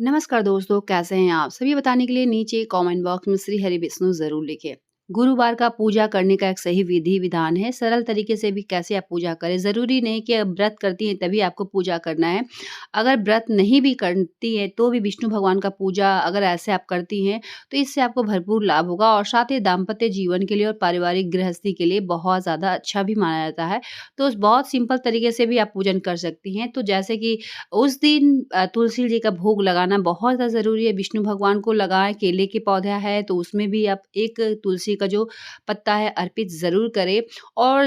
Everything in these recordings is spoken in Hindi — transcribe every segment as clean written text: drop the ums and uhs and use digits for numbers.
नमस्कार दोस्तों, कैसे हैं आप? सभी बताने के लिए नीचे कमेंट बॉक्स में श्री हरि विष्णु ज़रूर लिखें। गुरुवार का पूजा करने का एक सही विधि-विधान है, सरल तरीके से भी कैसे आप पूजा करें। ज़रूरी नहीं कि आप व्रत करती हैं तभी आपको पूजा करना है। अगर व्रत नहीं भी करती हैं तो भी विष्णु भगवान का पूजा अगर ऐसे आप करती हैं, तो इससे आपको भरपूर लाभ होगा और साथ ही दाम्पत्य जीवन के लिए और पारिवारिक गृहस्थी के लिए बहुत ज़्यादा अच्छा भी माना जाता है। तो बहुत सिंपल तरीके से भी आप पूजन कर सकती हैं। तो जैसे कि उस दिन तुलसी जी का भोग लगाना बहुत ज़्यादा ज़रूरी है, विष्णु भगवान को लगाएँ, केले के पौधा है तो उसमें भी आप एक तुलसी का जो पत्ता है अर्पित ज़रूर करें और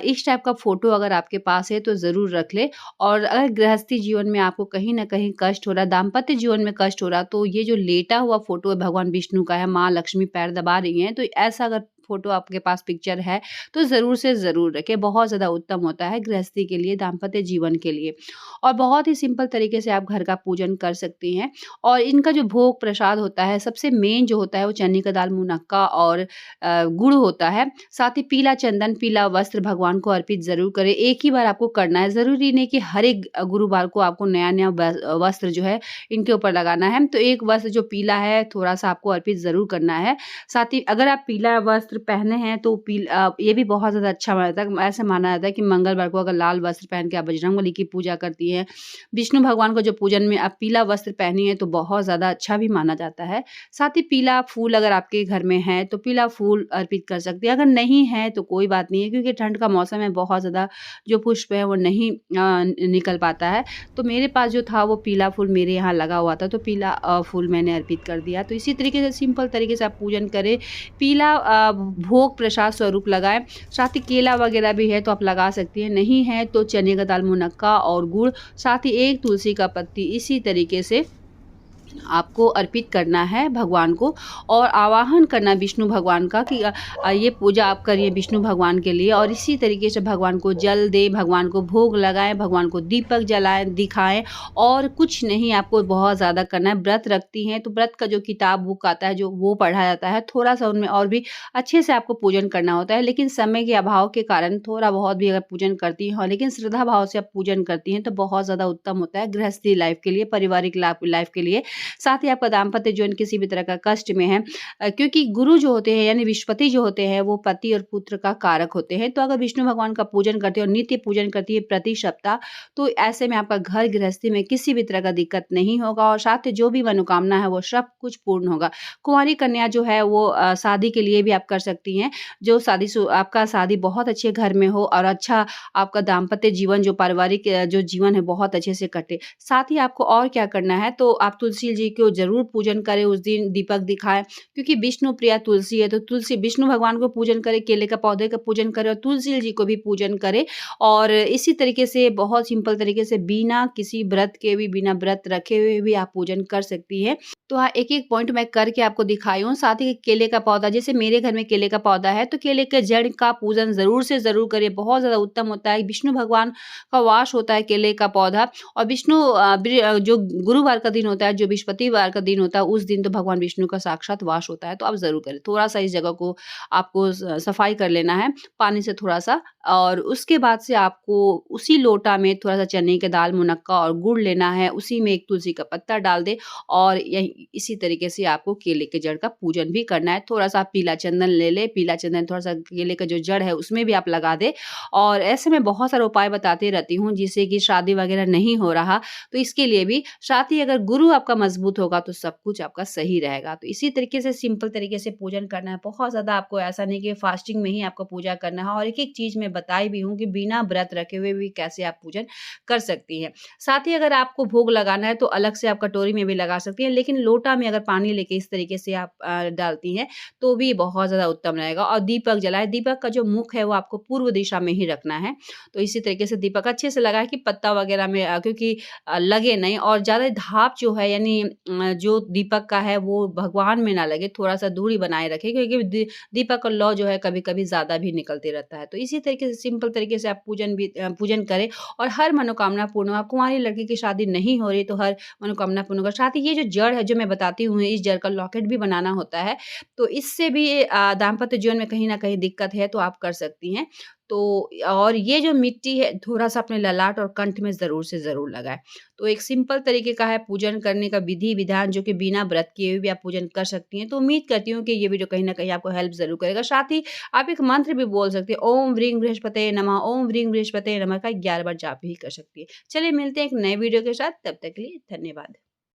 इस टाइप का फ़ोटो अगर आपके पास है तो ज़रूर रख लें। और अगर गृहस्थी जीवन में आपको कहीं न कहीं कष्ट हो रहा है, दाम्पत्य जीवन में कष्ट हो रहा है, तो ये जो लेटा हुआ फ़ोटो है भगवान विष्णु का है, माँ लक्ष्मी पैर दबा रही हैं, तो ऐसा अगर फ़ोटो आपके पास पिक्चर है, तो ज़रूर से ज़रूर रखें। बहुत ज़्यादा उत्तम होता है गृहस्थी के लिए, दाम्पत्य जीवन के लिए। और बहुत ही सिंपल तरीके से आप घर का पूजन कर सकती हैं। और इनका जो भोग प्रसाद होता है, सबसे मेन जो होता है वो चने का दाल, मुनक्का और गुड़ होता है। साथ ही पीला चंदन, पीला वस्त्र भगवान को अर्पित ज़रूर करें। एक ही बार आपको करना है, ज़रूरी नहीं कि हर एक गुरुवार को आपको नया-नया वस्त्र जो है इनके ऊपर लगाना है। तो एक वस्त्र जो पीला है, थोड़ा-सा आपको अर्पित ज़रूर करना है। साथ ही अगर आप पीला वस्त्र पहने हैं तो ये भी बहुत ज़्यादा अच्छा माना जाता है। ऐसा माना जाता है कि मंगलवार को अगर लाल वस्त्र पहन के आप बजरंगबली की पूजा करती हैं, विष्णु भगवान को जो पूजन में आप पीला वस्त्र पहनी है तो बहुत ज़्यादा अच्छा भी माना जाता है। साथ ही पीला फूल अगर आपके घर में है तो पीला फूल अर्पित कर सकती हैं। अगर नहीं है तो कोई बात नहीं है, क्योंकि ठंड का मौसम है, बहुत ज़्यादा जो पुष्प है वो नहीं निकल पाता है। तो मेरे पास जो था वो पीला फूल मेरे यहाँ लगा हुआ था, तो पीला फूल मैंने अर्पित कर दिया। तो इसी तरीके से सिंपल तरीके से आप पूजन करें। पीला भोग प्रसाद स्वरूप लगाएँ। साथ ही केला वगैरह भी है तो आप लगा सकती हैं, नहीं है तो चने का दाल, मुनक्का और गुड़, साथ ही एक तुलसी का पत्ती, इसी तरीके से आपको अर्पित करना है भगवान को और आवाहन करना विष्णु भगवान का कि ये पूजा आप करिए विष्णु भगवान के लिए। और इसी तरीके से भगवान को जल दें, भगवान को भोग लगाएँ, भगवान को दीपक जलाएँ, दिखाएँ और कुछ नहीं आपको बहुत ज़्यादा करना है। व्रत रखती हैं तो व्रत का जो किताब बुक आता है जो वो पढ़ा जाता है, थोड़ा-सा उनमें और भी अच्छे से आपको पूजन करना होता है। लेकिन समय के अभाव के कारण थोड़ा-बहुत भी अगर पूजन करती हैं, लेकिन श्रद्धा भाव से आप पूजन करती हैं तो बहुत ज़्यादा उत्तम होता है गृहस्थी लाइफ़ के लिए, पारिवारिक लाइफ़ के लिए। साथ ही आपका दाम्पत्य जीवन किसी भी तरह का कष्ट में है, क्योंकि गुरु जो होते हैं यानी विष्णुपति जो होते हैं वो पति और पुत्र का कारक होते हैं। तो अगर विष्णु भगवान का पूजन करते हैं और नित्य पूजन करती है प्रति सप्ताह, तो ऐसे में आपका घर गृहस्थी में किसी भी तरह का दिक्कत नहीं होगा और साथ ही जो भी मनोकामना है वो सब कुछ पूर्ण होगा। कुंवारी कन्या जो है वो शादी के लिए भी आप कर सकती हैं। जो आपका शादी बहुत अच्छे घर में हो और अच्छा आपका दाम्पत्य जीवन जो पारिवारिक जो जीवन है बहुत अच्छे से कटे। साथ ही आपको और क्या करना है, तो आप तुलसी जी को ज़रूर पूजन करें, उस दिन दीपक दिखाएँ, क्योंकि विष्णु प्रिया तुलसी है, तो तुलसी विष्णु भगवान को पूजन करें, केले का पौधे का पूजन करें और तुलसी जी को भी पूजन करें। और इसी तरीके से बहुत सिंपल तरीके से बिना किसी व्रत के भी, बिना व्रत रखे हुए भी आप पूजन कर सकती हैं। तो हाँ, एक-एक पॉइंट मैं करके आपको दिखाई हूँ। साथ ही केले का पौधा, जैसे मेरे घर में केले का पौधा है, तो केले के जड़ का पूजन ज़रूर से ज़रूर करें, बहुत ज़्यादा उत्तम होता है। विष्णु भगवान का वास होता है केले का पौधा और जो गुरुवार का दिन होता है, जो बृहस्पतिवार का दिन होता है, उस दिन तो भगवान विष्णु का साक्षात वास होता है, तो आप ज़रूर करें। थोड़ा-सा इस जगह को आपको सफाई कर लेना है पानी से थोड़ा-सा और उसके बाद से आपको उसी लोटा में थोड़ा-सा चने की दाल, मुनक्का और गुड़ लेना है, उसी में एक तुलसी का पत्ता डाल दें और यही इसी तरीके से आपको केले के जड़ का पूजन भी करना है। थोड़ा-सा आप पीला चंदन ले लें, पीला चंदन थोड़ा-सा केले का जो जड़ है उसमें भी आप लगा दें और ऐसे में बहुत सारे उपाय बताती रहती हूँ, जिससे कि शादी वगैरह नहीं हो रहा, तो इसके लिए भी। साथ ही अगर गुरु आपका मजबूत होगा तो सब कुछ आपका सही रहेगा। तो इसी तरीके से सिंपल तरीके से पूजन करना है। बहुत ज़्यादा आपको ऐसा नहीं कि फास्टिंग में ही आपको पूजा करना है और एक-एक चीज़ मैं बताई भी हूँ कि बिना व्रत रखे हुए भी कैसे आप पूजन कर सकती हैं। साथ ही अगर आपको भोग लगाना है तो अलग से आप कटोरी में भी लगा सकती हैं, लेकिन लोटा में अगर पानी लेके इस तरीके से आप डालती हैं तो भी बहुत ज़्यादा उत्तम रहेगा। और दीपक जलाएँ, दीपक का जो मुख है वो आपको पूर्व दिशा में ही रखना है। तो इसी तरीके से दीपक अच्छे से लगाएँ कि पत्ता वगैरह में क्योंकि लगे नहीं और ज़्यादा भाप जो है यानी जो दीपक का है वो भगवान में ना लगे, थोड़ा-सा दूरी बनाए रखें, क्योंकि दीपक का लौ जो है कभी-कभी ज़्यादा भी निकलते रहता है। तो इसी तरीके से सिंपल तरीके से आप पूजन करें और हर मनोकामना पूर्ण हो। कुँवारी लड़की की शादी नहीं हो रही तो हर मनोकामना पूर्ण होगा। साथ ही ये जो जड़ है, जो मैं बताती हूँ इस जल का लॉकेट भी बनाना होता है। तो इससे भी दाम्पत्य जीवन में कहीं न कहीं दिक्कत है तो आप कर सकती हैं। तो और ये जो मिट्टी है थोड़ा-सा अपने ललाट और कंठ में ज़रूर से ज़रूर लगाएँ। तो एक सिंपल तरीके का है पूजन करने का विधि-विधान जो कि बिना व्रत किए हुए भी आप पूजन कर सकती हैं। तो उम्मीद करती हूँ कि ये वीडियो कहीं न कहीं आपको हेल्प ज़रूर करेगा। साथ ही आप एक मंत्र भी बोल सकती हैं, ओम ह्रीं बृहस्पतये नमः, ओम ह्रीं बृहस्पतये नमः का 11 बार जाप भी कर सकती हैं। चलिए मिलते हैं एक नए वीडियो के साथ, तब तक के लिए धन्यवाद।